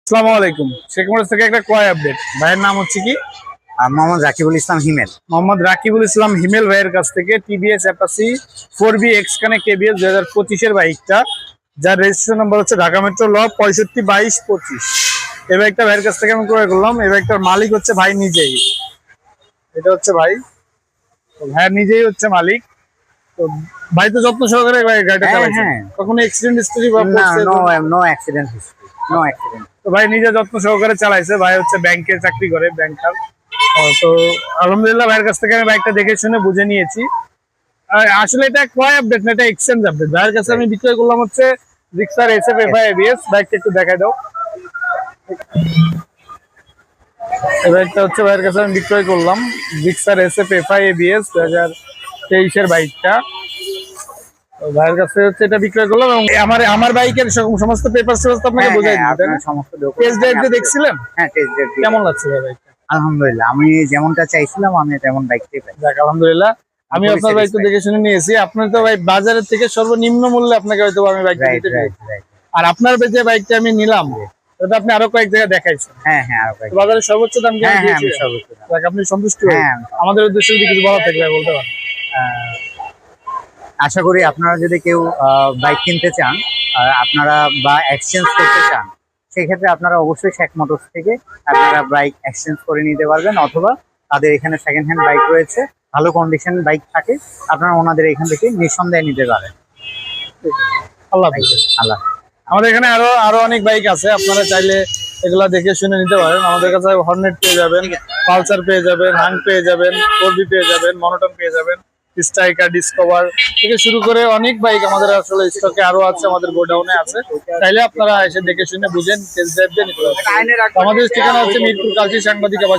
আসসালামু আলাইকুম। শেখ মোটরস থেকে একটা ক্রয় আপডেট। ভাইয়ের নাম হচ্ছে কি? মোহাম্মদ রাকিবুল ইসলাম হিমেল। মোহাম্মদ রাকিবুল ইসলাম হিমেল ভাইয়ের কাছ থেকে টিভিএস অ্যাপাচি 4বি এক্স কানেক্ট কেবিএস 2025 এর বাইকটা, যার রেজিস্ট্রেশন নাম্বার হচ্ছে ঢাকা মেট্রো ল 652225। এই বাইকটা ভাইয়ের কাছ থেকে আমি ক্রয় করলাম। এই বাইকটার মালিক হচ্ছে ভাই নিজেই। এটা হচ্ছে ভাই, তো ভাইয়ের নিজেই হচ্ছে মালিক। তো ভাই তো যত্ন সহকারে গাড়িটা চালাইছে, কখনো অ্যাক্সিডেন্ট হিস্টরি বা no accident history, no accident. তো ভাই নিজে যত্ন সহকারে চালাইছে। ভাই হচ্ছে ব্যাংকে চাকরি করে, ব্যাংকার। তো আলহামদুলিল্লাহ ভাইয়ের কাছ থেকে আমি বাইকটা দেখে শুনে বুঝে নিয়েছি। আসলে এটা ক্রয় আপডেট না, এটা এক্সচেঞ্জ আপডেট। ভাইয়ের কাছে আমি বিক্রয় করলাম হচ্ছে জিক্সার এসএফ এফআই এবিএস। বাইকটা একটু দেখাই দাও। এই বাইকটা হচ্ছে ভাইয়ের কাছে আমি বিক্রয় করলাম জিক্সার এসএফ এফআই এবিএস 2023 এর বাইকটা। ভাইয়ের কাছে হচ্ছে এটা বিক্রয় করলাম এবং আমার বাইকের সমস্ত পেপার আপনাকে বোঝাই দিই। সমস্ত টেস্ট ড্রাইভ দিয়ে দেখছিলেন? হ্যাঁ, টেস্ট ড্রাইভ। কেমন লাগছে ভাই বাইকটা? আলহামদুলিল্লাহ, আমি যেমনটা চাইছিলাম আমি তেমন বাইকটাই পাই। যাক আলহামদুলিল্লাহ। আমি আপনার বাইক তো দেখে শুনে নিয়েছি। আপনার তো ভাই বাজারের থেকে সর্বনিম্ন মূল্যে আপনাকে হয়তো আমি বাইকটা দিতে পারি। আর আপনার যে বাইকটা আমি নিলাম ওটা আপনি আরো কয়েক জায়গায় দেখাইছেন। হ্যাঁ, আরো কয়েক বাজারের সর্বোচ্চ দাম কি আমি দিয়েছি? সর্বোচ্চ দাম। যাক আপনি সন্তুষ্ট? হ্যাঁ, আমাদের উদ্দেশ্যে যদি কিছু বলা থাকলে বলতে পারেন। আশা করি আপনারা যদি কেউ বাইক কিনতে চান, আপনারা বা এক্সচেঞ্জ করতে চান, সেক্ষেত্রে আপনারা অবশ্যই শেখ মোটরস থেকে আপনারা বাইক এক্সচেঞ্জ করে নিতে পারবেন, অথবা তাদের এখানে সেকেন্ড হ্যান্ড বাইক রয়েছে, ভালো কন্ডিশন বাইক থাকে, আপনারা ওনাদের এখান থেকে নিঃসন্দেহে নিতে পারেন। আল্লাহ হাফেজ। আল্লাহ। আমাদের এখানে আরো অনেক বাইক আছে, আপনারা চাইলে এগুলা দেখে শুনে নিতে পারেন। আমাদের কাছে হর্নেট পেয়ে যাবেন, পালসার পেয়ে যাবেন, হাং পেয়ে যাবেন, 4বি পেয়ে যাবেন, মনোটন পেয়ে যাবেন, স্ট্রাইকার, ডিসকভার থেকে শুরু করে অনেক বাইক আমাদের আসলে স্টকে আরো আছে, আমাদের গোডাউনে আছে। চাইলে আপনারা এসে দেখে শুনে বুঝেন টেস্ট ড্রাইভ দিয়ে নিতে পারেন। আমাদের ঠিকানা হচ্ছে মিরপুর কালচি সাংবাদিক আবাস।